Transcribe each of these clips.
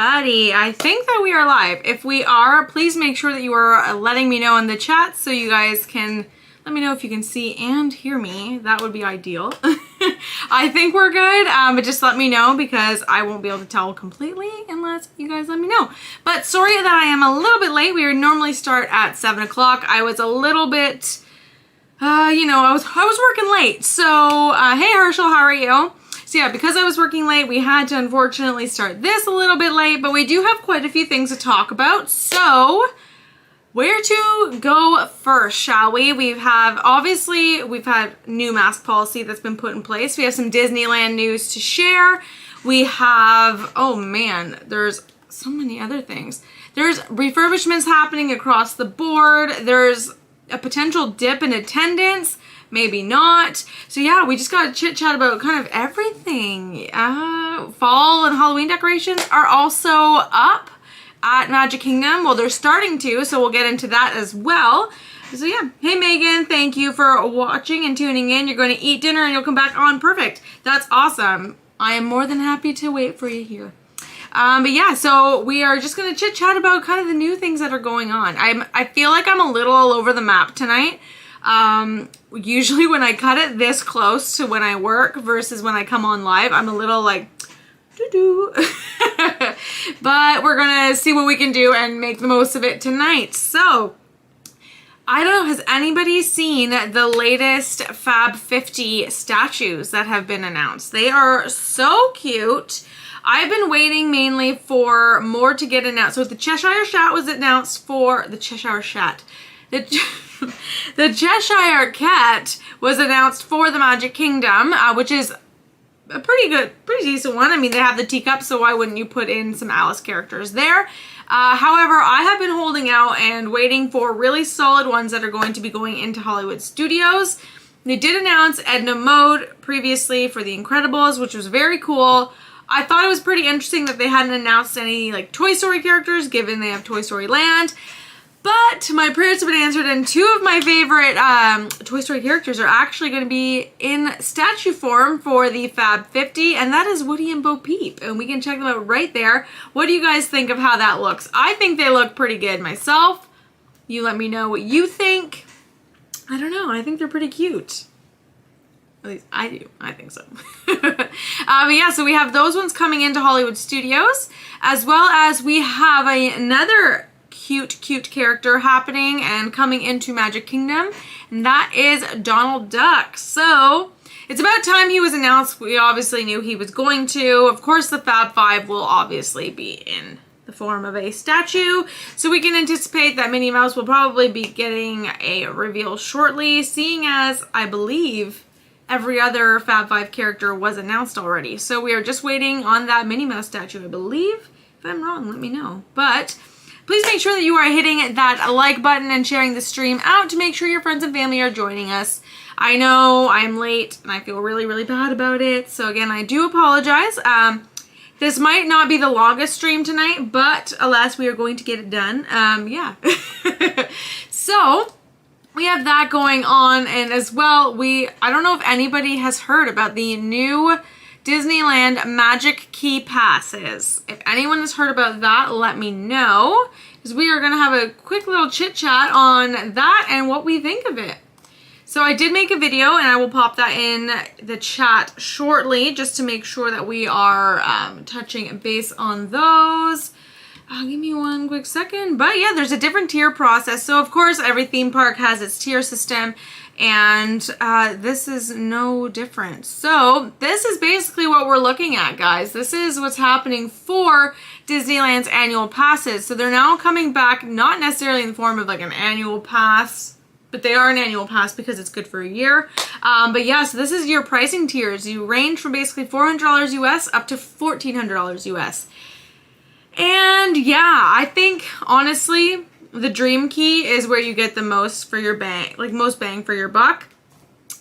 everybody. I think that we are live. If we are, please make sure that you are letting me know in the chat so you guys can let me know if you can see and hear me. That would be ideal. I think we're good, but just let me know because I won't be able to tell completely unless you guys let me know. But sorry that I am a little bit late. We would normally start at 7 o'clock. I was a little bit, you know, I was working late. So, hey Herschel, how are you? So yeah, because I was working late, we had to unfortunately start this a little bit late, but we do have quite a few things to talk about. So, where to go first, shall we? Obviously, we've had new mask policy that's been put in place. We have some Disneyland news to share. We have, oh man, there's so many other things. There's refurbishments happening across the board. There's a potential dip in attendance. Maybe not. So yeah, we just got to chit chat about kind of everything. Fall and Halloween decorations are also up at Magic Kingdom. Well, they're starting to, so we'll get into that as well. So yeah, hey Megan, thank you for watching and tuning in. You're going to eat dinner and you'll come back on. Perfect. That's awesome. I am more than happy to wait for you here. But yeah, so we are just going to chit chat about kind of the new things that are going on. I feel like I'm a little all over the map tonight. Usually when I cut it this close to when I work versus when I come on live, I'm a little like, doo-doo. But we're gonna see what we can do and make the most of it tonight. So, I don't know, has anybody seen the latest Fab 50 statues that have been announced? They are so cute. I've been waiting mainly for more to get announced. So the Cheshire Cat was announced for the Cheshire Cat. The Cheshire Cat was announced for the Magic Kingdom, which is a pretty decent one. I mean, they have the teacup, so why wouldn't you put in some Alice characters there? However, I have been holding out and waiting for really solid ones that are going to be going into Hollywood Studios. They did announce Edna Mode previously for The Incredibles, which was very cool. I thought it was pretty interesting that they hadn't announced any like Toy Story characters, given they have Toy Story Land. But my prayers have been answered, and two of my favorite Toy Story characters are actually going to be in statue form for the Fab 50, and that is Woody and Bo Peep, and we can check them out right there. What do you guys think of how that looks? I think they look pretty good myself. You let me know what you think. I don't know. I think they're pretty cute. At least I do. I think so. But yeah, so we have those ones coming into Hollywood Studios, as well as we have another cute character happening and coming into Magic Kingdom, and that is Donald Duck. So it's about time he was announced. We obviously knew he was going to. Of course, the Fab Five will obviously be in the form of a statue, so we can anticipate that Minnie Mouse will probably be getting a reveal shortly, seeing as I believe every other Fab Five character was announced already. So we are just waiting on that Minnie Mouse statue, I believe. If I'm wrong, let me know. But please make sure that you are hitting that like button and sharing the stream out to make sure your friends and family are joining us. I know I'm late and I feel really bad about it. So again, I do apologize. This might not be the longest stream tonight, but alas, we are going to get it done. Yeah. So we have that going on, and as well, I don't know if anybody has heard about the new Disneyland Magic Key Passes. If anyone has heard about that, let me know, because we are going to have a quick little chit chat on that and what we think of it. So I did make a video, and I will pop that in the chat shortly just to make sure that we are touching base on those. Give me one quick second. But yeah, there's a different tier process. So of course, every theme park has its tier system, and this is no different. So this is basically what we're looking at, guys. This is what's happening for Disneyland's annual passes. So they're now coming back, not necessarily in the form of like an annual pass, but they are an annual pass because it's good for a year. But yeah, so this is your pricing tiers. You range from basically $400 US up to $1,400 US. And yeah, I think honestly, the Dream Key is where you get the most for your bang, like most bang for your buck.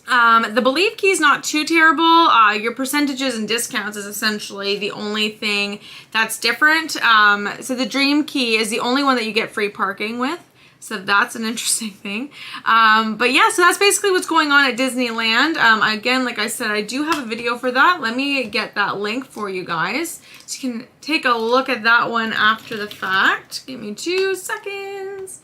The Believe Key is not too terrible. Your percentages and discounts is essentially the only thing that's different. So the Dream Key is the only one that you get free parking with. So that's an interesting thing. But yeah, so that's basically what's going on at Disneyland. Again, like I said, I do have a video for that. Let me get that link for you guys, so you can take a look at that one after the fact. Give me 2 seconds.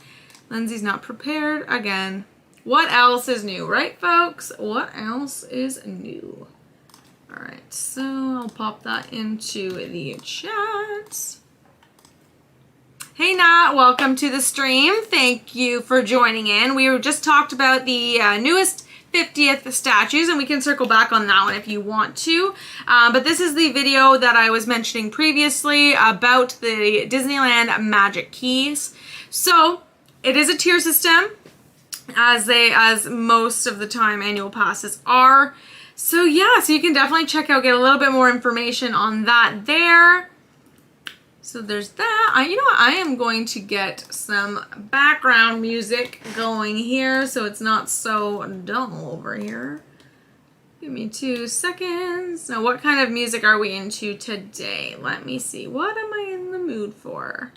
Lindsay's not prepared again. What else is new, right, folks? What else is new? All right, so I'll pop that into the chat. Hey Nat, welcome to the stream. Thank you for joining in. We just talked about the newest 50th statues, and we can circle back on that one if you want to. But this is the video that I was mentioning previously about the Disneyland Magic Keys. So it is a tier system, as most of the time annual passes are. So yeah, so you can definitely check out, get a little bit more information on that there. So there's that. You know what? I am going to get some background music going here so it's not so dull over here. Give me 2 seconds. Now, what kind of music are we into today? Let me see. What am I in the mood for?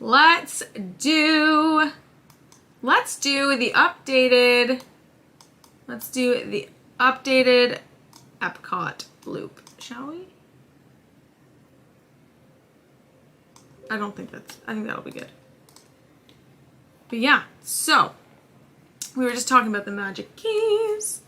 Let's do the updated Epcot loop, shall we? I think that'll be good. But yeah, so we were just talking about the Magic Keys.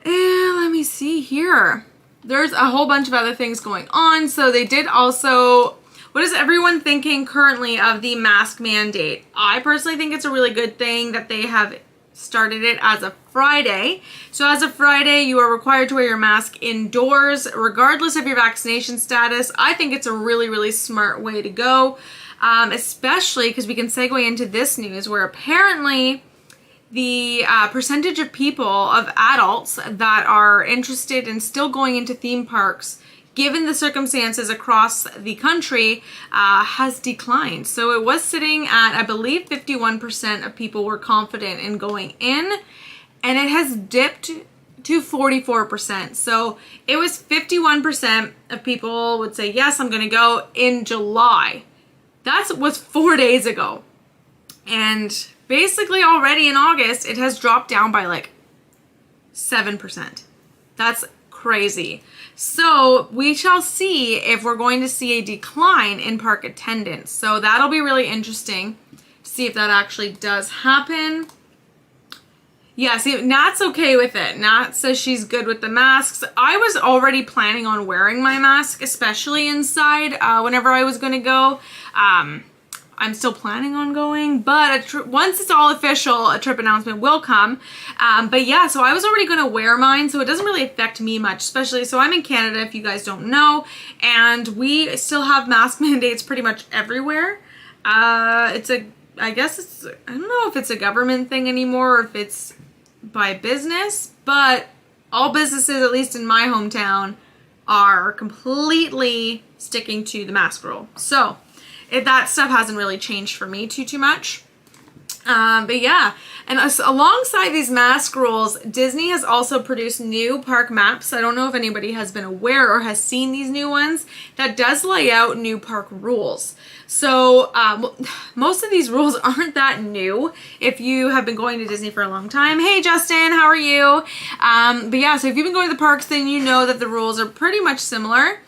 And let me see here. There's a whole bunch of other things going on. So they did also, what is everyone thinking currently of the mask mandate? I personally think it's a really good thing that they have started it as of Friday. So as of Friday, you are required to wear your mask indoors, regardless of your vaccination status. I think it's a really, really smart way to go, especially because we can segue into this news where apparently the percentage of people, of adults that are interested in still going into theme parks, given the circumstances across the country, has declined. So it was sitting at, I believe, 51% of people were confident in going in, and it has dipped to 44%. So it was 51% of people would say, yes, I'm going to go in July. That was 4 days ago. And basically already in August, it has dropped down by like 7%. That's crazy. So we shall see if we're going to see a decline in park attendance. So that'll be really interesting to see if that actually does happen. Yeah, see, Nat's okay with it. Nat says she's good with the masks. I was already planning on wearing my mask, especially inside, whenever I was going to go. I'm still planning on going, but once it's all official, a trip announcement will come. But yeah, so I was already going to wear mine, so it doesn't really affect me much, especially, so I'm in Canada, if you guys don't know, and we still have mask mandates pretty much everywhere. I guess it's, I don't know if it's a government thing anymore or if it's by business, but all businesses, at least in my hometown, are completely sticking to the mask rule. So that stuff hasn't really changed for me too much. But yeah, and alongside these mask rules, Disney has also produced new park maps. I don't know if anybody has been aware or has seen these new ones that does lay out new park rules. So most of these rules aren't that new if you have been going to Disney for a long time. Hey Justin, how are you? But yeah, so if you've been going to the parks, then you know that the rules are pretty much similar.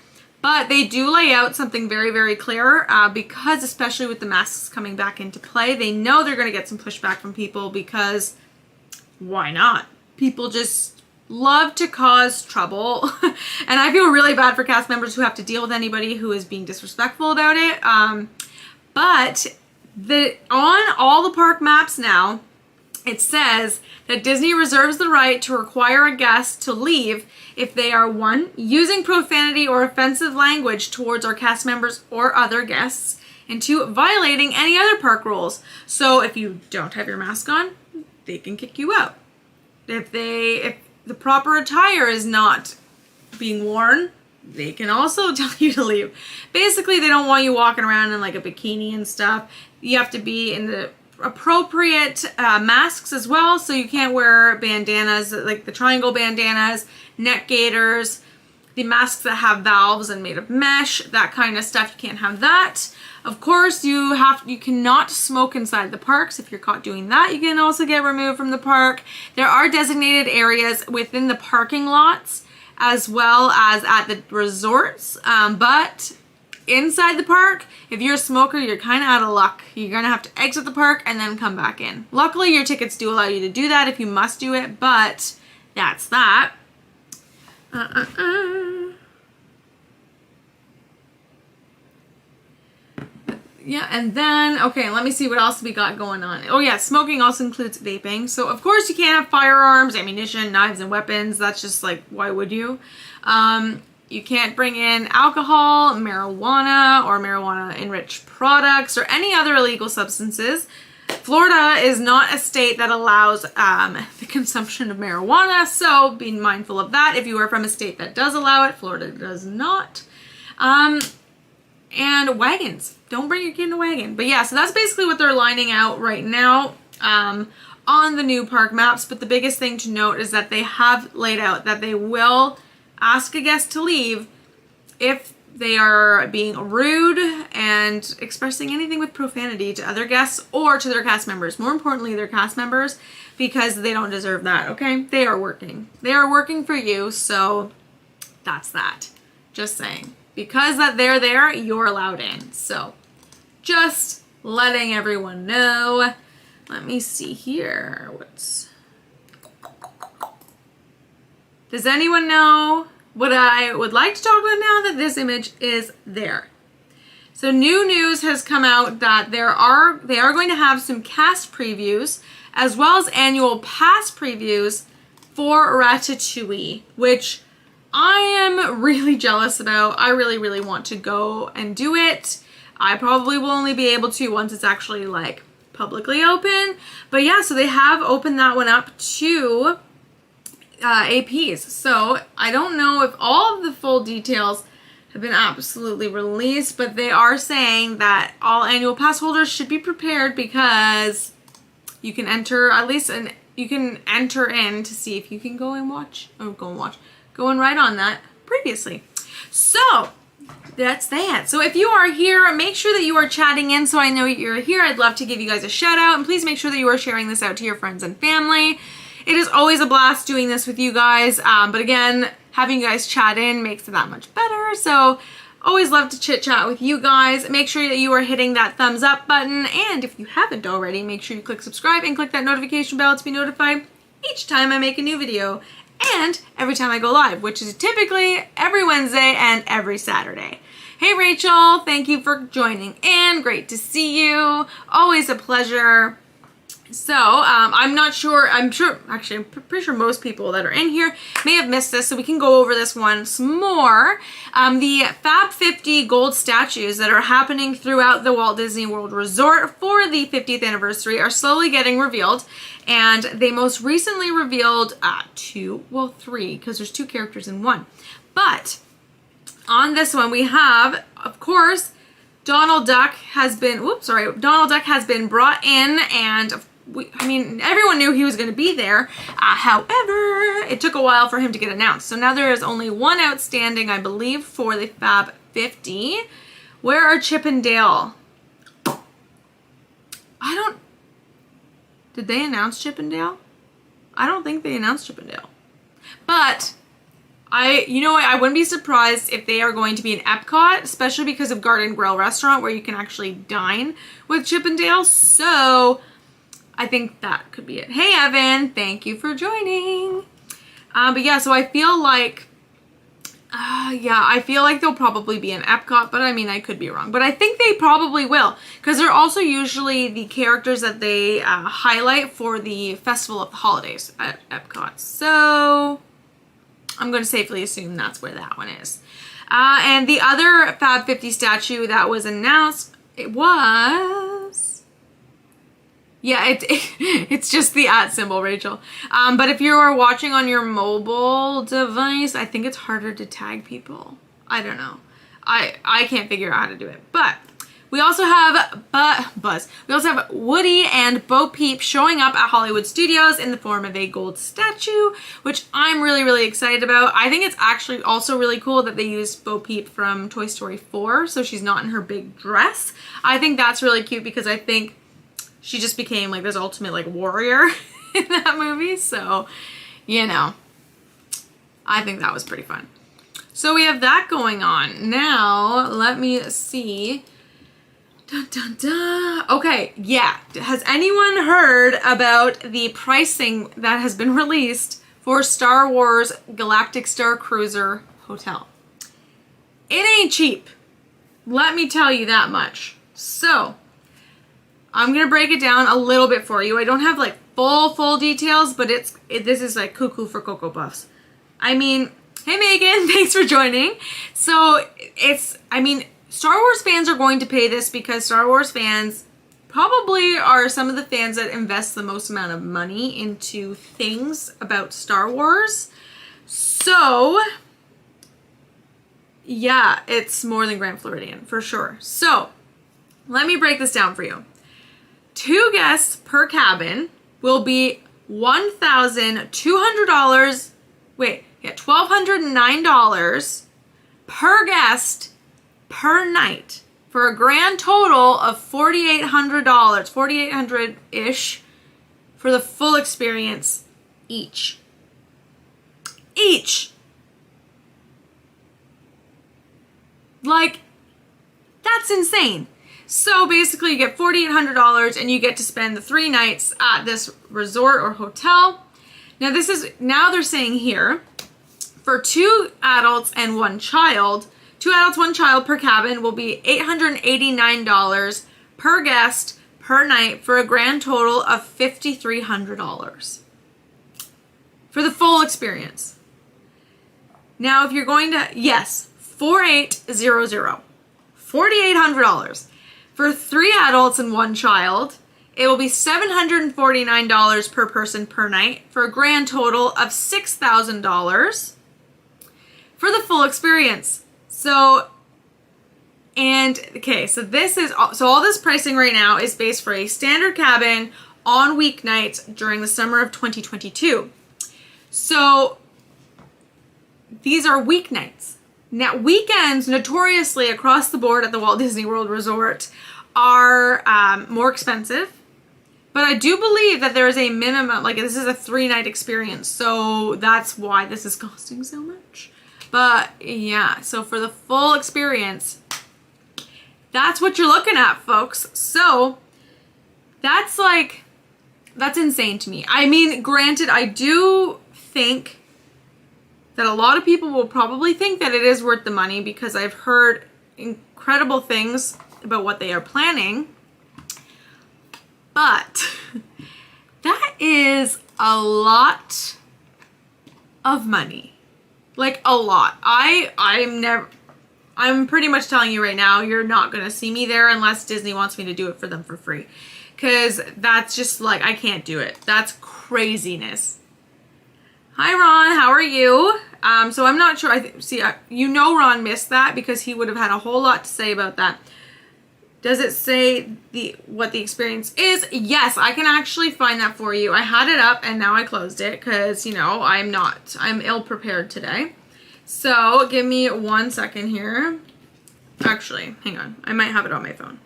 But they do lay out something very, very clear because especially with the masks coming back into play, they know they're going to get some pushback from people because why not? People just love to cause trouble. And I feel really bad for cast members who have to deal with anybody who is being disrespectful about it. But on all the park maps now, it says that Disney reserves the right to require a guest to leave if they are 1, using profanity or offensive language towards our cast members or other guests, and 2, violating any other park rules. So if you don't have your mask on, they can kick you out. If the proper attire is not being worn, they can also tell you to leave. Basically, they don't want you walking around in like a bikini and stuff. You have to be in the appropriate masks as well, so you can't wear bandanas like the triangle bandanas, neck gaiters, the masks that have valves and made of mesh, that kind of stuff, you can't have that. Of course, you cannot smoke inside the parks. If you're caught doing that, you can also get removed from the park. There are designated areas within the parking lots as well as at the resorts, but inside the park, if you're a smoker, you're kind of out of luck. You're gonna have to exit the park and then come back in. Luckily, your tickets do allow you to do that if you must do it, but that's that. Yeah, and then, okay, let me see what else we got going on. Oh yeah, smoking also includes vaping. So of course you can't have firearms, ammunition, knives, and weapons. That's just like, why would you? You can't bring in alcohol, marijuana, or marijuana-enriched products, or any other illegal substances. Florida is not a state that allows the consumption of marijuana, so be mindful of that. If you are from a state that does allow it, Florida does not. And wagons. Don't bring your kid in a wagon. But yeah, so that's basically what they're lining out right now on the new park maps. But the biggest thing to note is that they have laid out that they will ask a guest to leave if they are being rude and expressing anything with profanity to other guests or to their cast members. More importantly, their cast members, because they don't deserve that, okay? They are working. They are working for you, so that's that. Just saying. Because that they're there, you're allowed in. So just letting everyone know. Let me see here. Does anyone know what I would like to talk about now that this image is there? So new news has come out that they are going to have some cast previews as well as annual pass previews for Ratatouille, which I am really jealous about. I really, really want to go and do it. I probably will only be able to once it's actually like publicly open. But yeah, so they have opened that one up to APs. So I don't know if all of the full details have been absolutely released, but they are saying that all annual pass holders should be prepared because you can enter at least you can enter in to see if you can go and watch. Going right on that previously. So that's that. So if you are here, make sure that you are chatting in so I know you're here. I'd love to give you guys a shout out, and please make sure that you are sharing this out to your friends and family. It is always a blast doing this with you guys. But again, having you guys chat in makes it that much better. So always love to chit chat with you guys. Make sure that you are hitting that thumbs up button. And if you haven't already, make sure you click subscribe and click that notification bell to be notified each time I make a new video. And every time I go live, which is typically every Wednesday and every Saturday. Hey Rachel, thank you for joining in. Great to see you. Always a pleasure. So, I'm not sure, actually I'm pretty sure most people that are in here may have missed this, so we can go over this once more. The Fab 50 gold statues that are happening throughout the Walt Disney World Resort for the 50th anniversary are slowly getting revealed, and they most recently revealed three, because there's two characters in one. But on this one we have, of course, Donald Duck has been brought in, and everyone knew he was going to be there. However, it took a while for him to get announced. So now there is only one outstanding, I believe, for the Fab 50. Where are Chip and Dale? Did they announce Chip and Dale? I don't think they announced Chip and Dale. But you know what? I wouldn't be surprised if they are going to be in Epcot, especially because of Garden Grill Restaurant, where you can actually dine with Chip and Dale. So I think that could be it. Hey, Evan, thank you for joining. But yeah, so I feel like, they'll probably be in Epcot, but I mean, I could be wrong. But I think they probably will, because they're also usually the characters that they highlight for the Festival of the Holidays at Epcot. So I'm going to safely assume that's where that one is. And the other Fab 50 statue that was announced, it's just the @ symbol, Rachel. But if you are watching on your mobile device, I think it's harder to tag people. I don't know. I can't figure out how to do it. But We also have Buzz. We also have Woody and Bo Peep showing up at Hollywood Studios in the form of a gold statue, which I'm really, really excited about. I think it's actually also really cool that they used Bo Peep from Toy Story 4, so she's not in her big dress. I think that's really cute because I think she just became like this ultimate like warrior in that movie. So, you know, I think that was pretty fun. So we have that going on. Now, let me see. Dun, dun, dun. Okay, yeah. Has anyone heard about the pricing that has been released for Star Wars Galactic Star Cruiser Hotel? It ain't cheap. Let me tell you that much. So, I'm going to break it down a little bit for you. I don't have like full details, but this is like cuckoo for Cocoa Puffs. I mean, hey Megan, thanks for joining. So, Star Wars fans are going to pay this because Star Wars fans probably are some of the fans that invest the most amount of money into things about Star Wars. So, yeah, it's more than Grand Floridian, for sure. So, let me break this down for you. 2 guests per cabin will be $1,200, $1,209 per guest per night for a grand total of $4,800, $4,800-ish for the full experience each. Like, that's insane. So basically you get $4,800 and you get to spend the 3 nights at this resort or hotel. Now they're saying here, for 2 adults and 1 child, 2 adults, 1 child per cabin will be $889 per guest per night for a grand total of $5,300 for the full experience. Now, if you're going to, yes, 4800, $4,800 for 3 adults and 1 child. It will be $749 per person per night for a grand total of $6,000 for the full experience. So all this pricing right now is based for a standard cabin on weeknights during the summer of 2022. So these are weeknights. Now, weekends notoriously across the board at the Walt Disney World Resort are more expensive. But I do believe that there is a minimum, like this is a 3-night experience. So that's why this is costing so much. But yeah, so for the full experience, that's what you're looking at, folks. So that's insane to me. I mean, granted, I do think that a lot of people will probably think that it is worth the money because I've heard incredible things about what they are planning. But that is a lot of money. Like a lot. I'm pretty much telling you right now, you're not going to see me there unless Disney wants me to do it for them for free. Because that's just like, I can't do it. That's craziness. Hi Ron, how are you? So I'm not sure. Ron missed that because he would have had a whole lot to say about that. Does it say what the experience is? Yes, I can actually find that for you. I had it up and now I closed it because, I'm ill prepared today. So give me 1 second here. Actually, hang on. I might have it on my phone.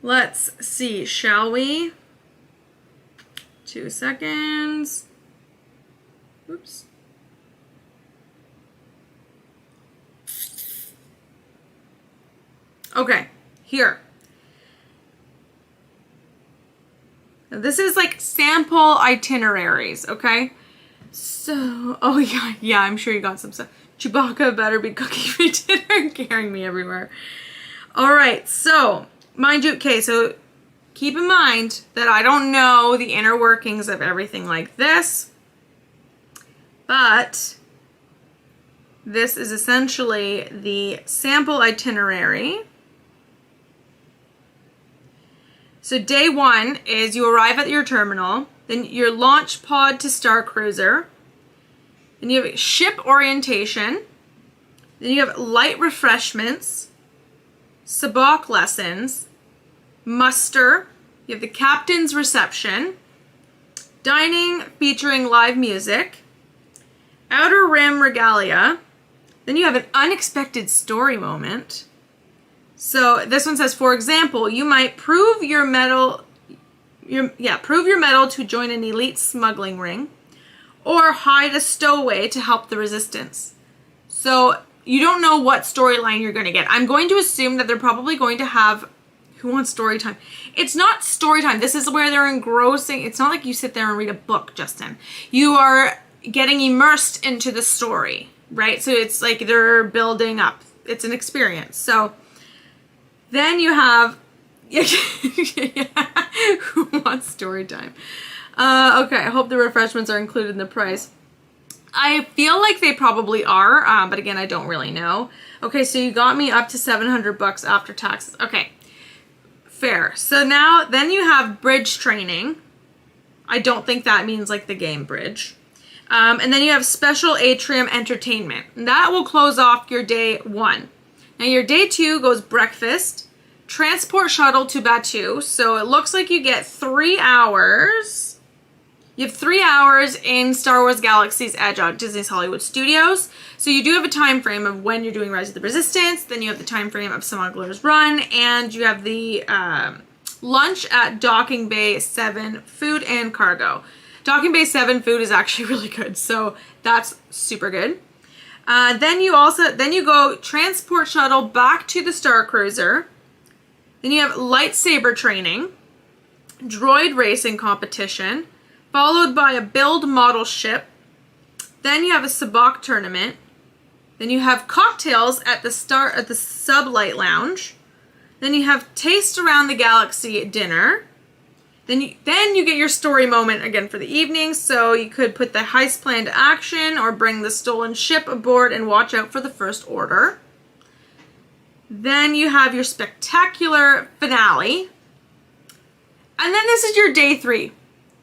Let's see, shall we? 2 seconds. Oops. Okay, here. Now, this is like sample itineraries, okay? So, oh yeah, I'm sure you got some stuff. Chewbacca better be cooking me dinner and carrying me everywhere. All right, so, mind you, okay, so keep in mind that I don't know the inner workings of everything like this, but this is essentially the sample itinerary. So day 1 is you arrive at your terminal, then your launch pod to Star Cruiser, then you have ship orientation, then you have light refreshments, sabacc lessons, muster, you have the captain's reception, dining featuring live music, outer rim regalia, then you have an unexpected story moment. So this one says, for example, you might prove your mettle to join an elite smuggling ring, or hide a stowaway to help the resistance. So you don't know what storyline you're going to get. I'm going to assume that they're probably going to have, who wants story time? It's not story time. This is where they're engrossing. It's not like you sit there and read a book, Justin. You are getting immersed into the story, right? So it's like they're building up. It's an experience. So then you have, who wants story time? Okay, I hope the refreshments are included in the price. I feel like they probably are, but again, I don't really know. Okay, so you got me up to $700 after taxes. Okay, fair. So now, then you have bridge training. I don't think that means like the game bridge. And then you have special atrium entertainment. That will close off your day 1. Now your day 2 goes breakfast, transport shuttle to Batuu. So it looks like you get 3 hours. You have 3 hours in Star Wars Galaxy's Edge at Disney's Hollywood Studios. So you do have a time frame of when you're doing Rise of the Resistance, then you have the time frame of Smuggler's Run, and you have the lunch at Docking Bay 7 food and cargo. Docking Bay 7 food is actually really good, so that's super good. Then you go transport shuttle back to the Star Cruiser. Then you have lightsaber training, droid racing competition, followed by a build model ship. Then you have a sabacc tournament. Then you have cocktails at the Sublight Lounge. Then you have Taste Around the Galaxy dinner. Then you get your story moment again for the evening. So you could put the heist plan to action or bring the stolen ship aboard and watch out for the First Order. Then you have your spectacular finale. And then this is your day 3.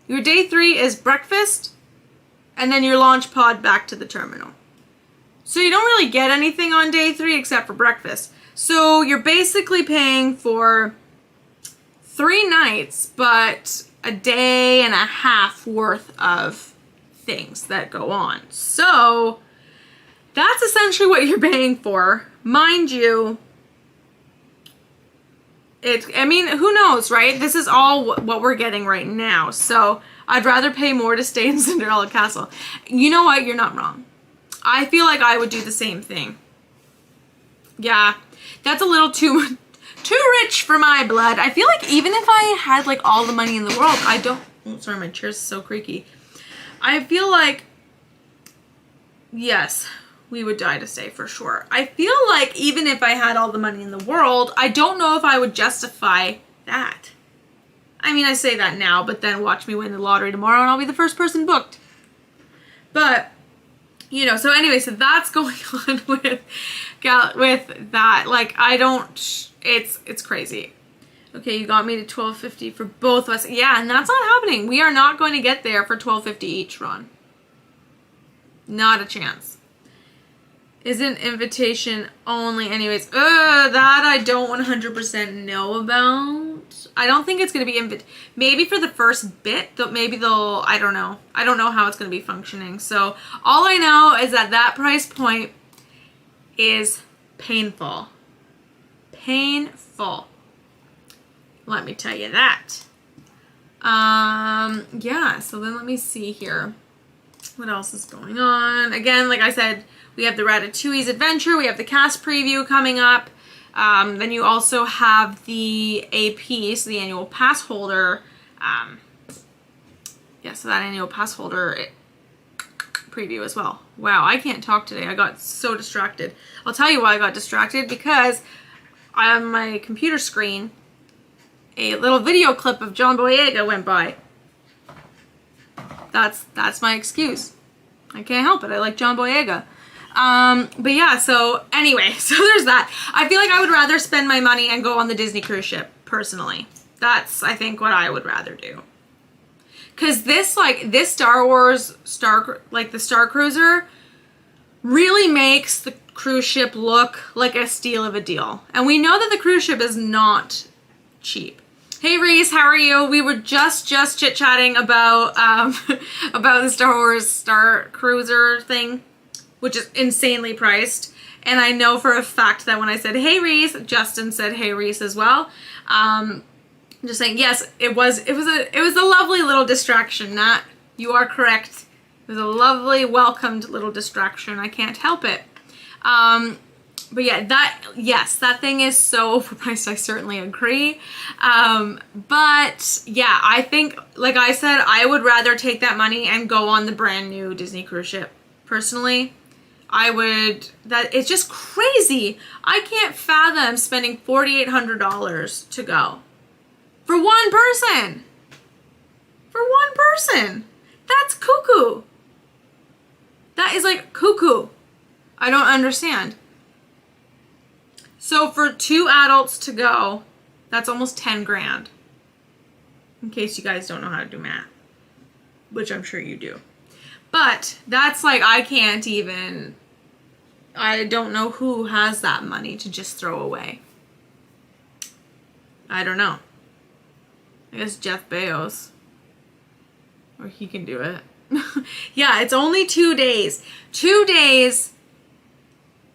Your day 3 is breakfast, and then your launch pod back to the terminal. So you don't really get anything on day 3 except for breakfast. So you're basically paying for 3 nights, but a day and a half worth of things that go on. So that's essentially what you're paying for. Mind you, who knows, right? This is all what we're getting right now. So I'd rather pay more to stay in Cinderella Castle. You know what? You're not wrong. I feel like I would do the same thing. Yeah, that's a little too rich for my blood. I feel like even if I had like all the money in the world, oh, sorry, my chair's so creaky. I feel like, yes, we would die to stay for sure. I feel like even if I had all the money in the world, I don't know if I would justify that. I mean, I say that now, but then watch me win the lottery tomorrow and I'll be the first person booked. But, so anyway, so that's going on with that. Like, it's crazy. Okay, you got me to $12.50 for both of us. Yeah, and that's not happening. We are not going to get there for $12.50 each, Ron. Not a chance. Isn't invitation only anyways. That I don't 100% know about. I don't think it's going to be maybe for the first bit, maybe they'll, I don't know. I don't know how it's going to be functioning. So all I know is that price point is painful. Painful. Let me tell you that. Yeah, so then let me see here. What else is going on? Again, like I said, we have the Ratatouille's Adventure. We have the cast preview coming up. Then you also have the AP, so the annual pass holder. So that annual pass holder preview as well. Wow, I can't talk today. I got so distracted. I'll tell you why I got distracted, because on my computer screen, a little video clip of John Boyega went by. That's my excuse. I can't help it. I like John Boyega. But yeah, so anyway, so there's that. I feel like I would rather spend my money and go on the Disney cruise ship, personally. That's, I think, what I would rather do. Because this Star Wars, the Star Cruiser, really makes the cruise ship look like a steal of a deal. And we know that the cruise ship is not cheap. Hey Reese, how are you? We were just chit-chatting about about the Star Wars Star Cruiser thing, which is insanely priced. And I know for a fact that when I said hey Reese, Justin said hey Reese as well. I'm just saying, yes, it was a lovely little distraction, Nat. You are correct. It was a lovely, welcomed little distraction. I can't help it. But yeah, that thing is so overpriced. I certainly agree. But yeah, I think, like I said, I would rather take that money and go on the brand new Disney cruise ship. Personally, it's just crazy. I can't fathom spending $4,800 to go. For one person. For one person. That's cuckoo. That is like cuckoo. I don't understand. So for 2 adults to go, that's almost 10 grand. In case you guys don't know how to do math, which I'm sure you do. But that's like, I don't know who has that money to just throw away. I don't know. I guess Jeff Bezos. Or he can do it. Yeah, it's only 2 days. 2 days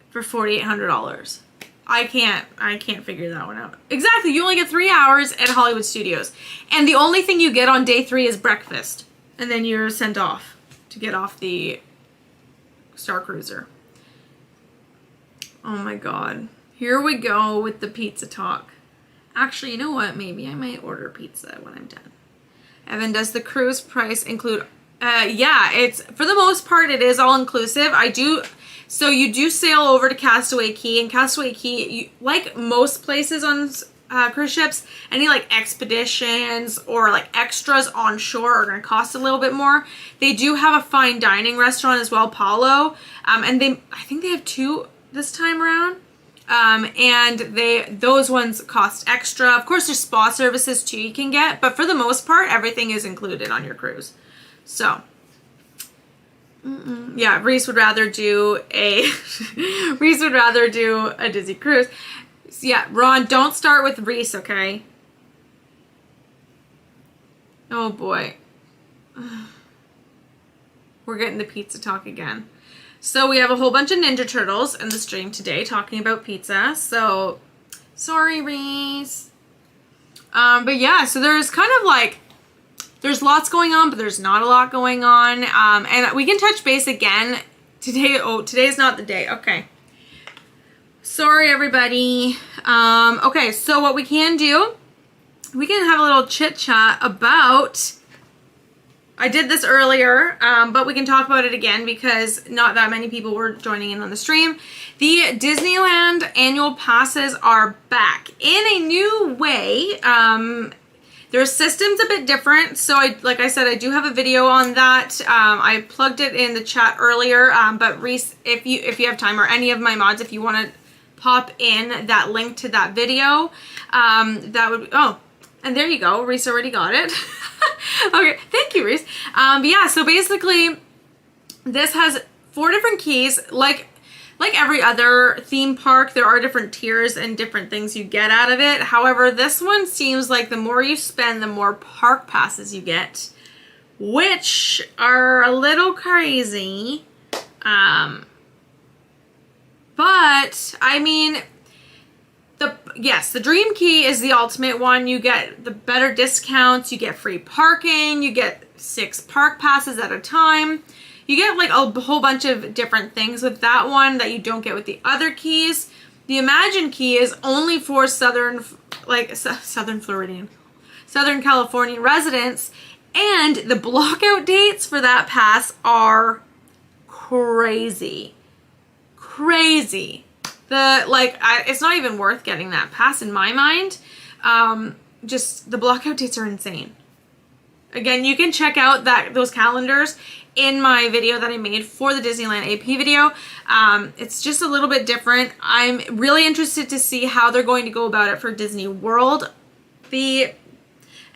for $4,800. I can't figure that one out. Exactly, you only get 3 hours at Hollywood Studios. And the only thing you get on day 3 is breakfast. And then you're sent off to get off the Star Cruiser. Oh my God. Here we go with the pizza talk. Actually, you know what? Maybe I might order pizza when I'm done. Evan, does the cruise price include... yeah, it's, for the most part, it is all inclusive. So you do sail over to Castaway Cay, and Castaway Cay, like most places on cruise ships, any like expeditions or like extras on shore are going to cost a little bit more. They do have a fine dining restaurant as well, Paulo, and I think they have 2 this time around. And those ones cost extra. Of course, there's spa services too you can get, but for the most part, everything is included on your cruise. So, yeah, Reese would rather do a Disney cruise. So yeah, Ron, don't start with Reese, okay? Oh boy. We're getting the pizza talk again. So we have a whole bunch of Ninja Turtles in the stream today talking about pizza. So, sorry, Reese. But yeah, so there's kind of like, there's lots going on, but there's not a lot going on. And we can touch base again today. Oh, today's not the day. Okay. Sorry, everybody. Okay, so what we can do, we can have a little chit chat about... I did this earlier, but we can talk about it again because not that many people were joining in on the stream. The Disneyland annual passes are back in a new way. Their system's a bit different, so like I said, I do have a video on that. I plugged it in the chat earlier, but Reese, if you have time, or any of my mods, if you want to pop in that link to that video, that would... Oh, and there you go. Reese already got it. Okay, thank you, Reese. But yeah, so basically, this has 4 different keys. Like every other theme park, there are different tiers and different things you get out of it. However, this one seems like the more you spend, the more park passes you get, which are a little crazy. But, I mean... Yes, the Dream Key is the ultimate one. You get the better discounts, you get free parking, you get 6 park passes at a time. You get like a whole bunch of different things with that one that you don't get with the other keys. The Imagine Key is only for Southern California residents, and the blockout dates for that pass are crazy. Crazy. It's not even worth getting that pass in my mind. Just the blockout dates are insane. Again, you can check out those calendars in my video that I made for the Disneyland AP video. It's just a little bit different. I'm really interested to see how they're going to go about it for Disney World. The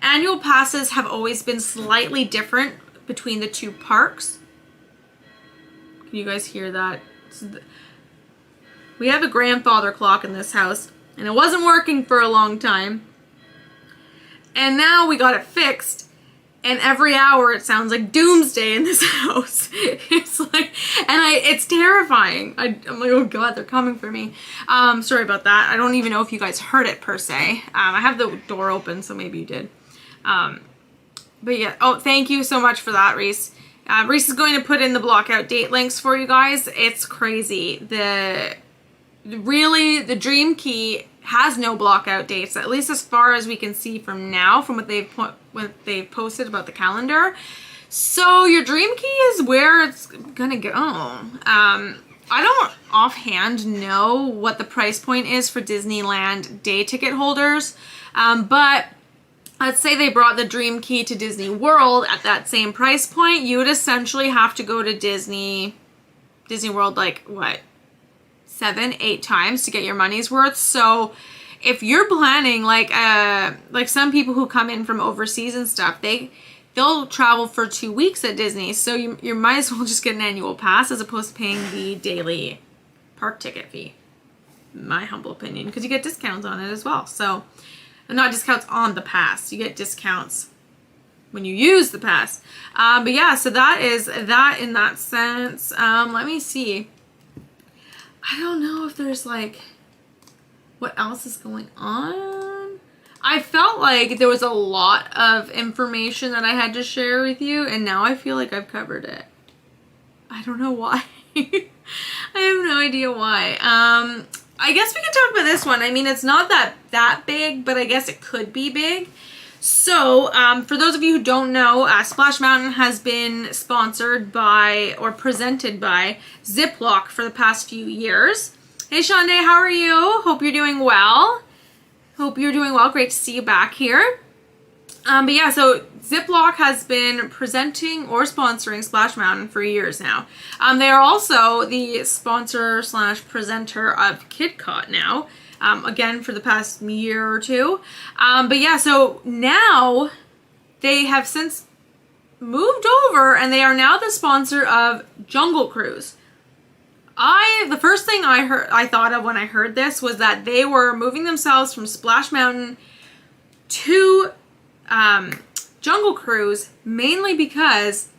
annual passes have always been slightly different between the 2 parks. Can you guys hear that? We have a grandfather clock in this house, and it wasn't working for a long time. And now we got it fixed, and every hour it sounds like doomsday in this house. It's like, and it's terrifying. I'm like, oh God, they're coming for me. Sorry about that. I don't even know if you guys heard it per se. I have the door open, so maybe you did. But yeah, oh, thank you so much for that, Reese. Reese is going to put in the block out date links for you guys. It's crazy. The Dream Key has no block out dates, at least as far as we can see from now, from what they've posted about the calendar. So your Dream Key is where it's gonna go. I don't offhand know what the price point is for Disneyland day ticket holders, but let's say they brought the Dream Key to Disney World at that same price point. You would essentially have to go to Disney World like what, 7-8 times to get your money's worth. So if you're planning like some people who come in from overseas and stuff, they'll travel for 2 weeks at Disney. So you might as well just get an annual pass as opposed to paying the daily park ticket fee. My humble opinion, because you get discounts on it as well. So not discounts on the pass, you get discounts when you use the pass. But yeah, so that is that in that sense. Let me see. I don't know if there's like, what else is going on? I felt like there was a lot of information that I had to share with you, and now I feel like I've covered it. I don't know why. I have no idea why. I guess we can talk about this one. I mean, it's not that big, but I guess it could be big. So, for those of you who don't know, Splash Mountain has been sponsored by, or presented by, Ziploc for the past few years. Hey Shonda, how are you? Hope you're doing well. Hope you're doing well. Great to see you back here. But yeah, so Ziploc has been presenting or sponsoring Splash Mountain for years now. They are also the sponsor / presenter of KidCot now. Again, for the past year or two. But yeah, so now they have since moved over and they are now the sponsor of Jungle Cruise. The first thing I thought of when I heard this was that they were moving themselves from Splash Mountain to Jungle Cruise, mainly because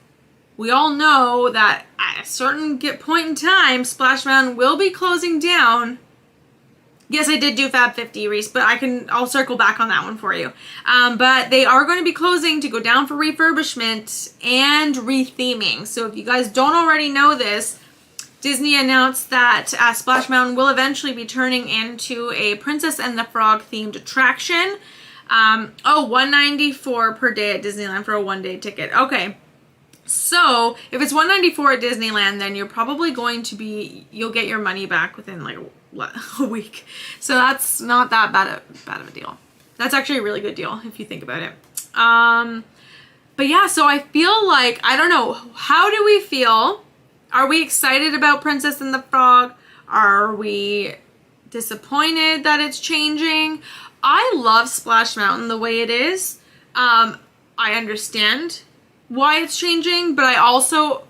we all know that at a certain point in time, Splash Mountain will be closing down. Yes, I did do Fab 50, Reese, but I'll circle back on that one for you. But they are going to be closing to go down for refurbishment and retheming. So if you guys don't already know this, Disney announced that Splash Mountain will eventually be turning into a Princess and the Frog themed attraction. $194 per day at Disneyland for a one-day ticket. Okay. So if it's $194 at Disneyland, then you're probably going to you'll get your money back within like a week. So that's not that bad of a deal. That's actually a really good deal if you think about it. But yeah, so I feel like, I don't know, how do we feel? Are we excited about Princess and the Frog? Are we disappointed that it's changing? I love Splash Mountain the way it is. I understand why it's changing, but I also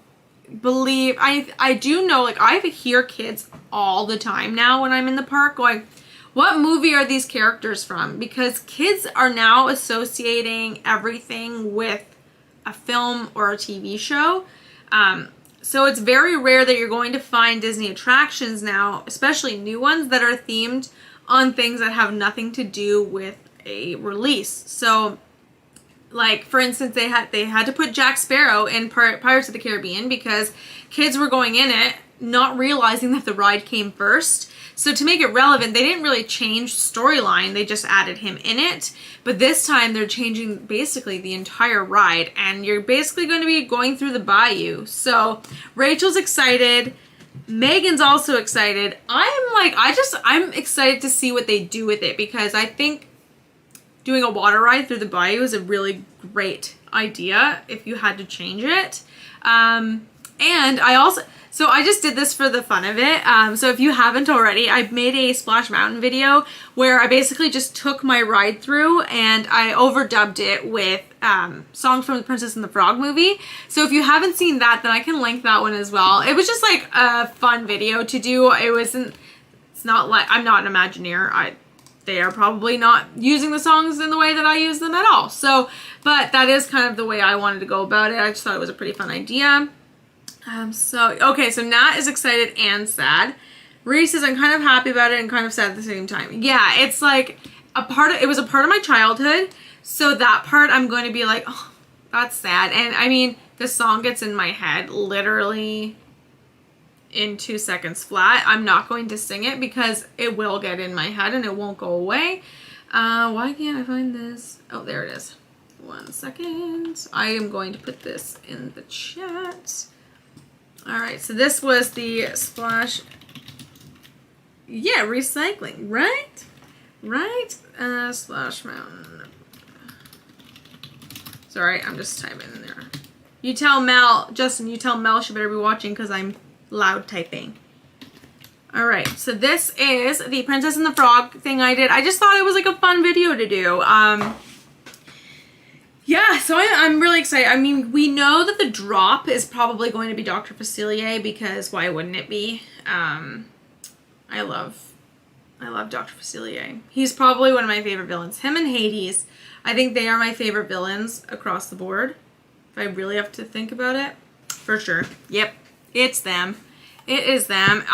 believe, I do know, like, I hear kids all the time now when I'm in the park going, what movie are these characters from? Because kids are now associating everything with a film or a TV show. So it's very rare that you're going to find Disney attractions now, especially new ones, that are themed on things that have nothing to do with a release. So, like, for instance, they had to put Jack Sparrow in Pirates of the Caribbean because kids were going in it not realizing that the ride came first. So to make it relevant, they didn't really change storyline. They just added him in it. But this time they're changing basically the entire ride, and you're basically going to be going through the bayou. So Rachel's excited. Megan's also excited. I'm excited to see what they do with it, because I think doing a water ride through the bayou is a really great idea if you had to change it. And I just did this for the fun of it. So if you haven't already, I've made a Splash Mountain video where I basically just took my ride through and I overdubbed it with songs from the Princess and the Frog movie. So if you haven't seen that, then I can link that one as well. It was just like a fun video to do. It wasn't not like, I'm not an Imagineer. They are probably not using the songs in the way that I use them at all. So, but that is kind of the way I wanted to go about it. I just thought it was a pretty fun idea. Okay, so Nat is excited and sad. Reese says, I'm kind of happy about it and kind of sad at the same time. Yeah, it's like it was a part of my childhood. So that part I'm going to be like, oh, that's sad. And I mean, the song gets in my head literally in 2 seconds flat. I'm not going to sing it because it will get in my head and it won't go away. Why can't I find this? Oh, there it is. 1 second. I am going to put this in the chat. All right, so this was the Splash. Yeah, recycling, right? Right? Splash Mountain. Sorry, I'm just typing in there. You tell Mel, Justin, you tell Mel she better be watching because I'm loud typing. All right, so this is the Princess and the Frog thing I did. I just thought it was like a fun video to do. Yeah, so I'm really excited. I mean, we know that the drop is probably going to be Dr. Facilier because why wouldn't it be? I love Dr. Facilier. He's probably one of my favorite villains. Him and Hades, I think they are my favorite villains across the board. If I really have to think about it, for sure. Yep, it's them. It is them.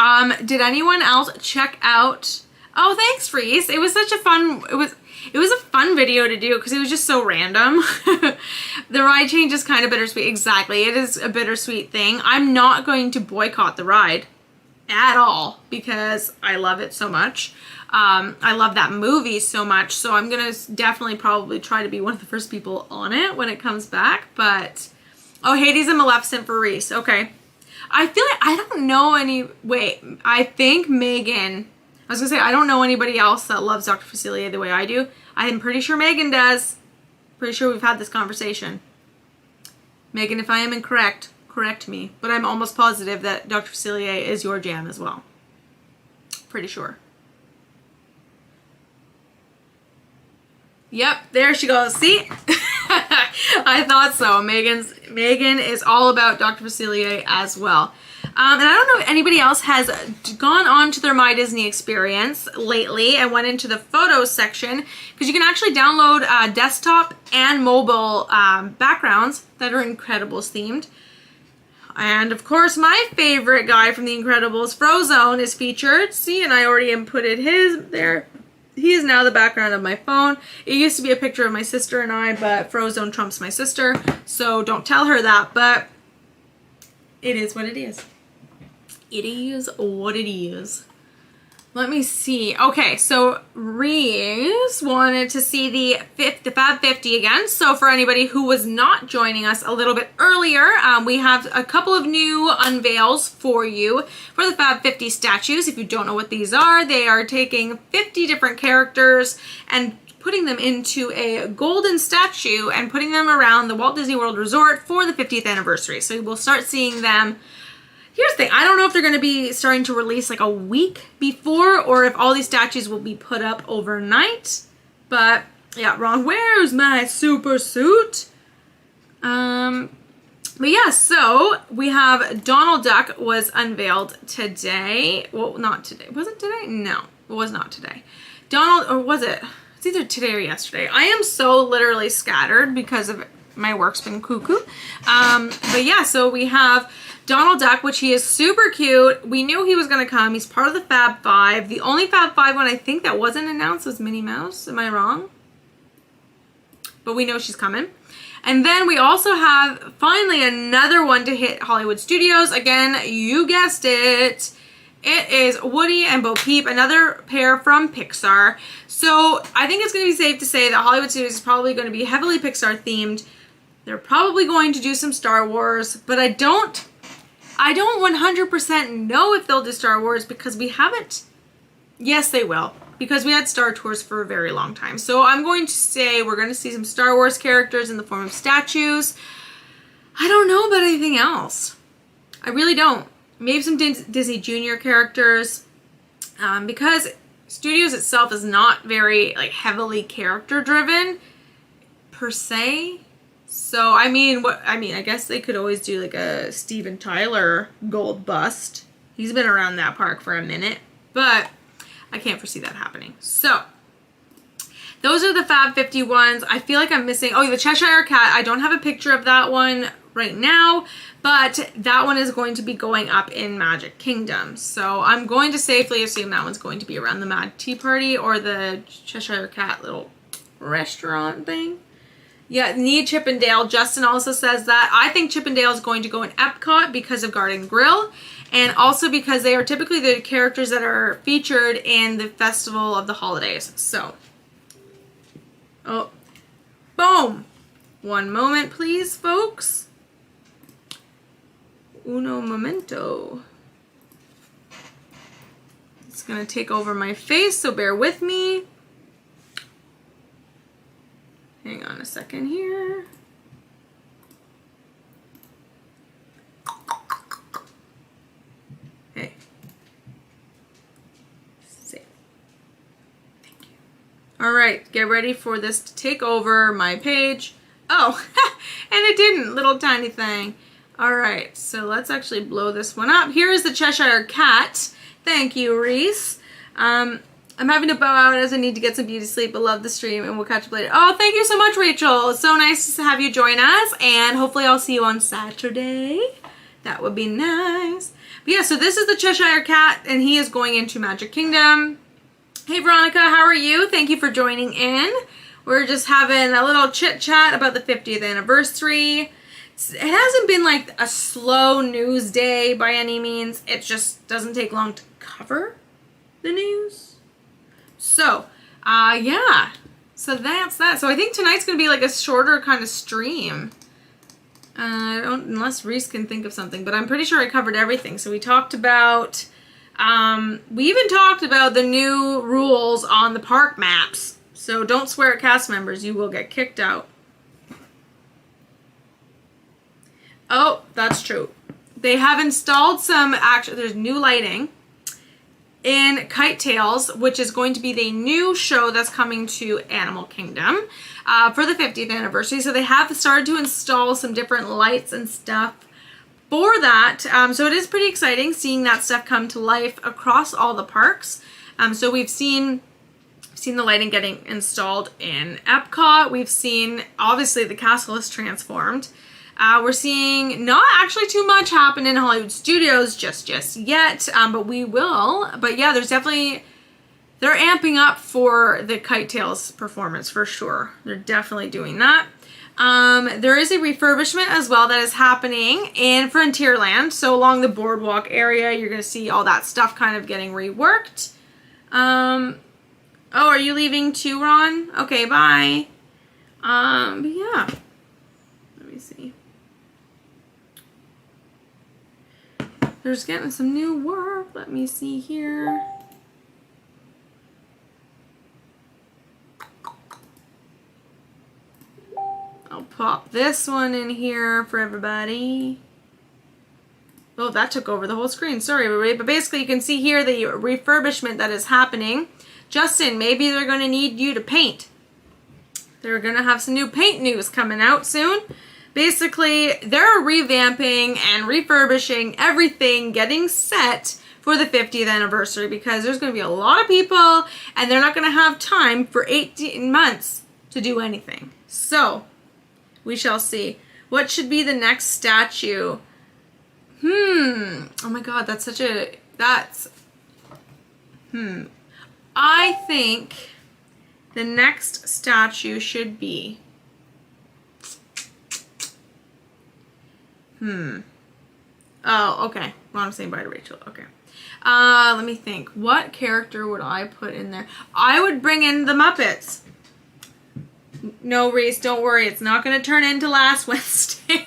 Did anyone else check out? Oh, thanks, Reese. It was such a fun. It was a fun video to do because it was just so random. The ride change is kind of bittersweet. Exactly. It is a bittersweet thing. I'm not going to boycott the ride at all because I love it so much. I love that movie so much. So I'm going to definitely probably try to be one of the first people on it when it comes back. But, oh, Hades and Maleficent for Reese. Okay. I feel like I don't know any, wait, I think Megan, I was going to say, I don't know anybody else that loves Dr. Facilier the way I do. I'm pretty sure Megan does. Pretty sure we've had this conversation. Megan, if I am incorrect, correct me. But I'm almost positive that Dr. Facilier is your jam as well. Pretty sure. Yep, there she goes. See? I thought so. Megan is all about Dr. Facilier as well. And I don't know if anybody else has gone on to their My Disney experience lately and went into the photos section because you can actually download desktop and mobile backgrounds that are Incredibles themed. And of course, my favorite guy from the Incredibles, Frozone, is featured. See, and I already inputted his there. He is now the background of my phone. It used to be a picture of my sister and I, but Frozone trumps my sister, so don't tell her that, but it is what it is. It is what it is. Let me see. Okay, so Reese wanted to see the Fab 50 again. So for anybody who was not joining us a little bit earlier, we have a couple of new unveils for you for the Fab 50 statues. If you don't know what these are, they are taking 50 different characters and putting them into a golden statue and putting them around the Walt Disney World Resort for the 50th anniversary. So we'll start seeing them. Here's the thing, I don't know if they're going to be starting to release like a week before or if all these statues will be put up overnight. But yeah, Ron, where's my super suit? But yeah, so we have Donald Duck was unveiled today. Well, not today. Was it today? No, it was not today. Donald, or was it? It's either today or yesterday. I am so literally scattered because of my work's been cuckoo. But yeah, so we have Donald Duck, which he is super cute. We knew he was going to come. He's part of the Fab Five. The only Fab Five one I think that wasn't announced was Minnie Mouse. Am I wrong? But we know she's coming. And then we also have finally another one to hit Hollywood Studios. Again, you guessed it. It is Woody and Bo Peep, another pair from Pixar. So I think it's going to be safe to say that Hollywood Studios is probably going to be heavily Pixar themed. They're probably going to do some Star Wars, but I don't 100% know if they'll do Star Wars because we haven't. Yes, they will, because we had Star Tours for a very long time. So I'm going to say we're going to see some Star Wars characters in the form of statues. I don't know about anything else. I really don't. Maybe some Disney Junior characters, because Studios itself is not very like heavily character driven per se. So, I mean, I guess they could always do like a Steven Tyler gold bust. He's been around that park for a minute. But I can't foresee that happening. So those are the Fab 50 ones. I feel like I'm missing, oh, the Cheshire Cat. I don't have a picture of that one right now, but that one is going to be going up in Magic Kingdom. So I'm going to safely assume that one's going to be around the Mad Tea Party or the Cheshire Cat little restaurant thing. Yeah, need Chippendale. Justin also says that. I think Chippendale is going to go in Epcot because of Garden Grill, and also because they are typically the characters that are featured in the Festival of the Holidays. So, oh, boom. One moment, please, folks. Uno momento. It's going to take over my face, so bear with me. Hang on a second here. Hey. Save. Thank you. All right, get ready for this to take over my page. Oh, and it didn't, little tiny thing. All right, so let's actually blow this one up. Here is the Cheshire Cat. Thank you, Reese. I'm having to bow out as I need to get some beauty sleep. I love the stream, and we'll catch up later. Oh, thank you so much, Rachel. It's so nice to have you join us, and hopefully I'll see you on Saturday. That would be nice. But yeah, so this is the Cheshire Cat, and he is going into Magic Kingdom. Hey, Veronica, how are you? Thank you for joining in. We're just having a little chit-chat about the 50th anniversary. It hasn't been like a slow news day by any means. It just doesn't take long to cover the news. So, yeah. So that's that. So I think tonight's going to be like a shorter kind of stream. Unless Reese can think of something, but I'm pretty sure I covered everything. So we talked about, we even talked about the new rules on the park maps. So don't swear at cast members, you will get kicked out. Oh, that's true. They have installed some, actually, there's new lighting in Kite Tales, which is going to be the new show that's coming to Animal Kingdom for the 50th anniversary. So they have started to install some different lights and stuff for that. So it is pretty exciting seeing that stuff come to life across all the parks. So we've seen the lighting getting installed in Epcot. We've seen, obviously, the castle is transformed. We're seeing not actually too much happen in Hollywood Studios just yet, but we will. But yeah, there's definitely, they're amping up for the Kite Tales performance for sure. They're definitely doing that. There is a refurbishment as well that is happening in Frontierland. So along the boardwalk area, you're going to see all that stuff kind of getting reworked. Oh, are you leaving too, Ron? Okay, bye. But yeah. Let me see. There's getting some new work. Let me see here. I'll pop this one in here for everybody. Oh, that took over the whole screen. Sorry, everybody. But basically, you can see here the refurbishment that is happening. Justin, maybe they're going to need you to paint. They're going to have some new paint news coming out soon. Basically, they're revamping and refurbishing everything, getting set for the 50th anniversary because there's going to be a lot of people and they're not going to have time for 18 months to do anything. So, we shall see. What should be the next statue? Oh my god, that's such a... I think the next statue should be... Oh, okay. Well, I'm saying bye to Rachel. Okay. Let me think. What character would I put in there? I would bring in the Muppets. No, Reese, don't worry. It's not going to turn into last Wednesday.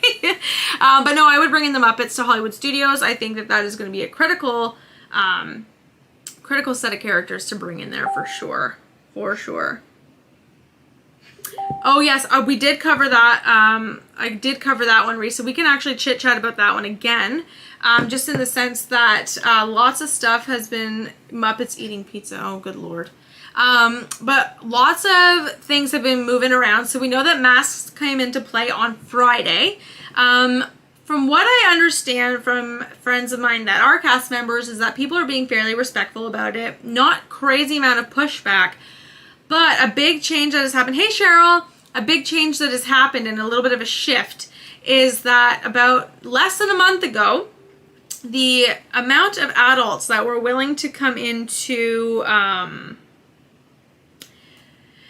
But no, I would bring in the Muppets to Hollywood Studios. I think that that is going to be a critical set of characters to bring in there for sure. For sure. Oh, yes, we did cover that. I did cover that one, Reese. So we can actually chit-chat about that one again. Just in the sense that lots of stuff has been... Muppets eating pizza. Oh, good lord. But lots of things have been moving around. So we know that masks came into play on Friday. from what I understand from friends of mine that are cast members is that people are being fairly respectful about it. Not crazy amount of pushback, but a big change that has happened. Hey, Cheryl. A big change that has happened and a little bit of a shift is that about less than a month ago, the amount of adults that were willing to come into,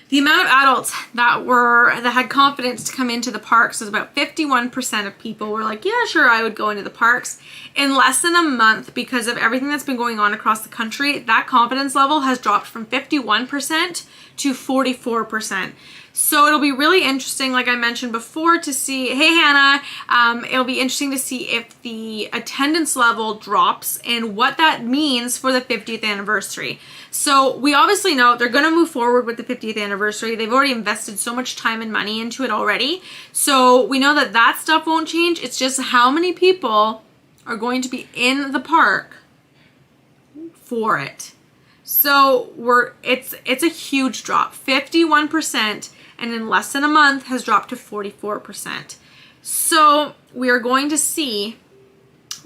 the amount of adults that had confidence to come into the parks was about 51% of people were like, yeah, sure, I would go into the parks. In less than a month, because of everything that's been going on across the country, that confidence level has dropped from 51% to 44%. So it'll be really interesting, like I mentioned before, to see, hey Hannah, it'll be interesting to see if the attendance level drops and what that means for the 50th anniversary. So we obviously know they're going to move forward with the 50th anniversary. They've already invested so much time and money into it already. So we know that that stuff won't change. It's just how many people are going to be in the park for it. So it's a huge drop, 51%. And in less than a month has dropped to 44%. So we are going to see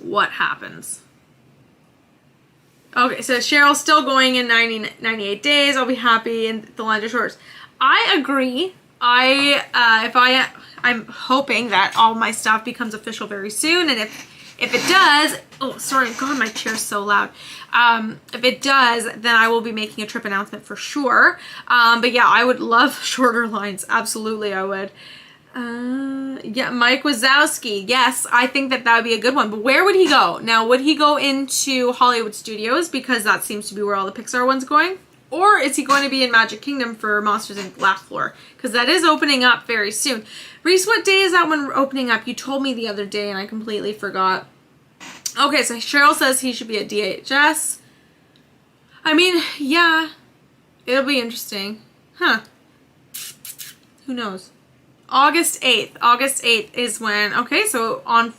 what happens. Okay, so Cheryl's still going in 98 days. I'll be happy in the line of shorts. I agree. I'm hoping that all my stuff becomes official very soon, and if it does, oh, sorry, God, my chair's so loud. If it does, then I will be making a trip announcement for sure. But yeah, I would love shorter lines. Absolutely, I would. Yeah, Mike Wazowski. Yes, I think that would be a good one. But where would he go? Now, would he go into Hollywood Studios because that seems to be where all the Pixar ones going? Or is he going to be in Magic Kingdom for Monsters Inc. Laugh Floor? Because that is opening up very soon. Reese, what day is that one opening up? You told me the other day and I completely forgot. Okay, so Cheryl says he should be at DHS. I mean, yeah, it'll be interesting. Huh. Who knows? August 8th. August 8th is when, okay, so on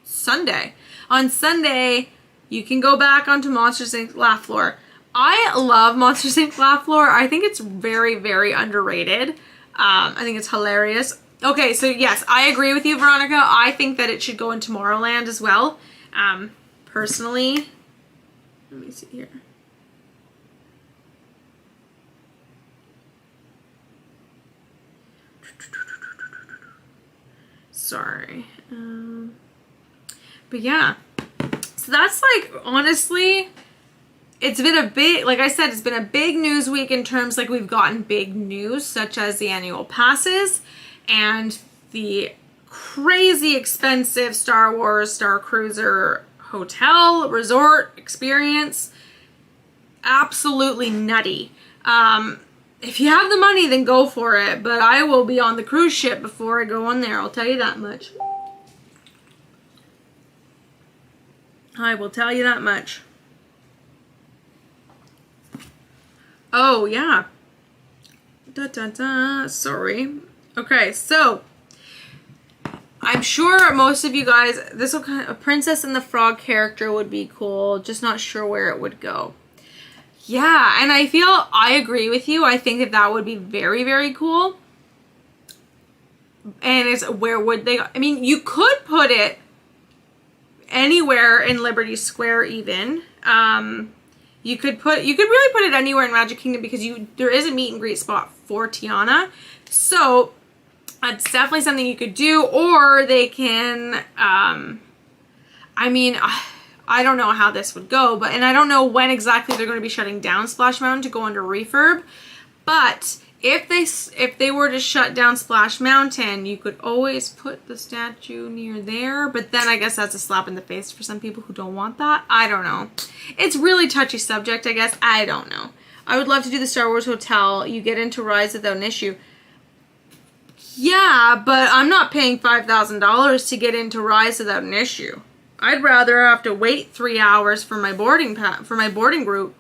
Sunday. On Sunday, you can go back onto Monsters Inc. Laugh Floor. I love Monsters Inc. Laugh Floor. I think it's very, very underrated. I think it's hilarious. Okay, so yes, I agree with you, Veronica. I think that it should go in Tomorrowland as well. Personally, let me see here. Sorry. But yeah, so that's like, honestly, it's been a big, like I said, it's been a big news week in terms like we've gotten big news such as the annual passes and the crazy expensive Star Wars Star Cruiser hotel resort experience. Absolutely nutty. If you have the money, then go for it. But I will be on the cruise ship before I go on there. I'll tell you that much. I will tell you that much. Oh, yeah. Da, da, da. Sorry. Okay, so I'm sure most of you guys, this will kind of, a Princess and the Frog character would be cool. Just not sure where it would go. Yeah, and I agree with you. I think that would be very, very cool. And it's, where would they go? I mean, you could put it anywhere in Liberty Square even. You could really put it anywhere in Magic Kingdom because there is a meet and greet spot for Tiana. So it's definitely something you could do, or they can, I mean, I don't know how this would go, and I don't know when exactly they're going to be shutting down Splash Mountain to go under refurb, but if they were to shut down Splash Mountain, you could always put the statue near there, but then I guess that's a slap in the face for some people who don't want that. I don't know. It's really touchy subject, I guess. I don't know. I would love to do the Star Wars Hotel. You get into Rise without an issue. Yeah, but I'm not paying $5,000 to get into Rise without an issue. I'd rather have to wait 3 hours for my boarding group.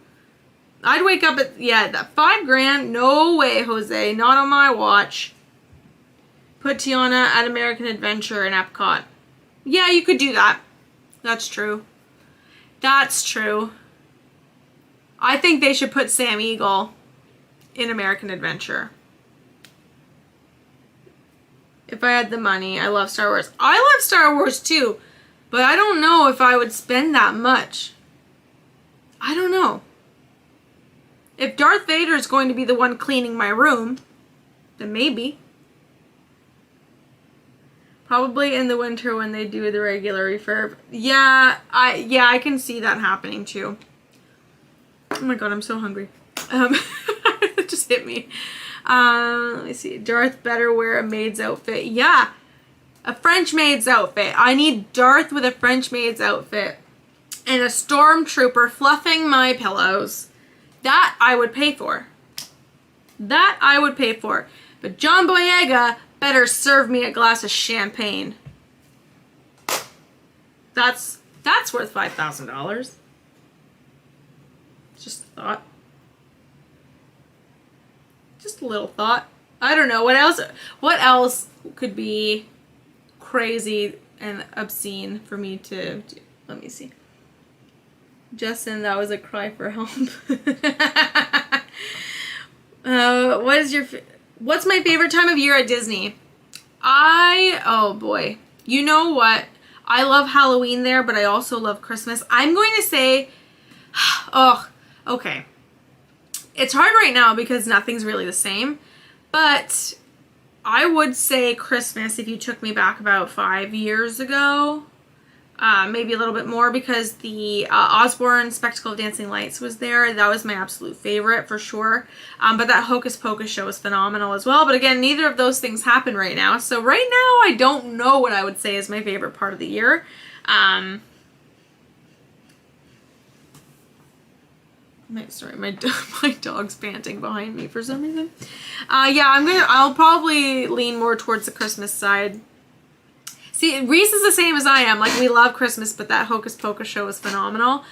I'd wake up at, yeah, that $5,000. No way, Jose. Not on my watch. Put Tiana at American Adventure in Epcot. Yeah, you could do that. That's true. That's true. I think they should put Sam Eagle in American Adventure. if I had the money. I love Star Wars. I love Star Wars too, but I don't know if I would spend that much. I don't know. If Darth Vader is going to be the one cleaning my room, then maybe. Probably in the winter when they do the regular refurb. Yeah, I can see that happening too. Oh my god, I'm so hungry. It just hit me. Let me see. Darth better wear a maid's outfit. Yeah, a French maid's outfit. I need Darth with a French maid's outfit. And a stormtrooper fluffing my pillows. That I would pay for. That I would pay for. But John Boyega better serve me a glass of champagne. That's worth $5,000. Just a thought. Just a little thought. I don't know. What else could be crazy and obscene for me to do? Let me see. Justin, that was a cry for help. What's my favorite time of year at Disney? Oh boy. You know what? I love Halloween there, but I also love Christmas. I'm going to say, okay. It's hard right now because nothing's really the same, but I would say Christmas if you took me back about 5 years ago. Maybe a little bit more because the Osborne Spectacle of Dancing Lights was there. That was my absolute favorite for sure. But that Hocus Pocus show was phenomenal as well. But again, neither of those things happen right now. So right now, I don't know what I would say is my favorite part of the year. Sorry, my dog's panting behind me for some reason. Yeah, I'll probably lean more towards the Christmas side. See, Reese is the same as I am. Like, we love Christmas, but that Hocus Pocus show was phenomenal.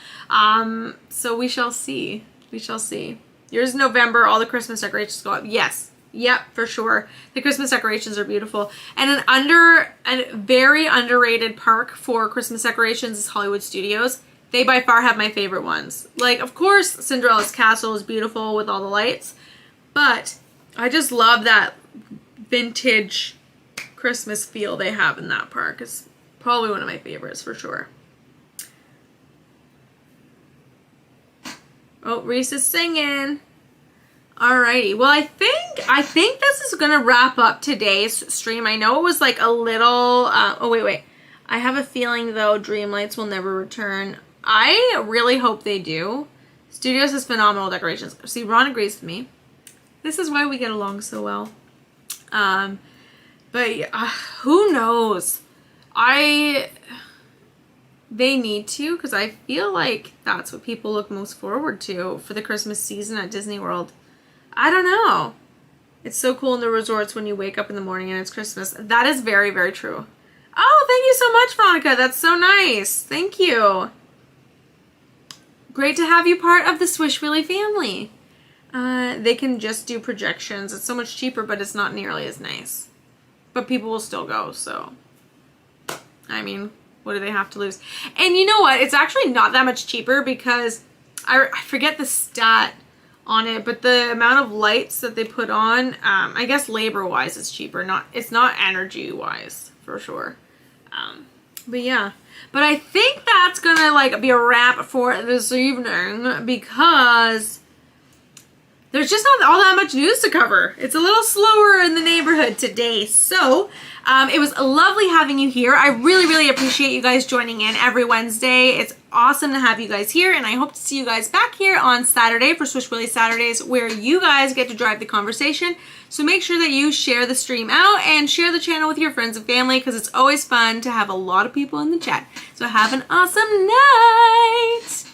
So we shall see. We shall see. Yours is November. All the Christmas decorations go up. Yes. Yep, for sure. The Christmas decorations are beautiful. And a very underrated park for Christmas decorations is Hollywood Studios. They by far have my favorite ones. Like, of course, Cinderella's Castle is beautiful with all the lights. But I just love that vintage Christmas feel they have in that park. It's probably one of my favorites for sure. Oh, Reese is singing. Alrighty. Well, I think this is gonna wrap up today's stream. I know it was like a little. Oh wait. I have a feeling though Dreamlights will never return. I really hope they do. Studios has phenomenal decorations. See, Ron agrees with me. This is why we get along so well. But who knows? They need to, because I feel like that's what people look most forward to for the Christmas season at Disney World. I don't know. It's so cool in the resorts when you wake up in the morning and it's Christmas. That is very, very true. Oh, thank you so much, Veronica. That's so nice. Thank you. Great to have you part of the SwishWilly family. They can just do projections. It's so much cheaper, but it's not nearly as nice. But people will still go, so. I mean, what do they have to lose? And you know what? It's actually not that much cheaper because I forget the stat on it, but the amount of lights that they put on, I guess labor-wise it's cheaper. It's not energy-wise, for sure. But yeah. But I think that's gonna like be a wrap for this evening because there's just not all that much news to cover. It's a little slower in the neighborhood today. So, it was lovely having you here. I really, really appreciate you guys joining in every Wednesday. It's awesome to have you guys here, and I hope to see you guys back here on Saturday for SwishWilly Saturdays, where you guys get to drive the conversation. So make sure that you share the stream out and share the channel with your friends and family, because it's always fun to have a lot of people in the chat. So have an awesome night!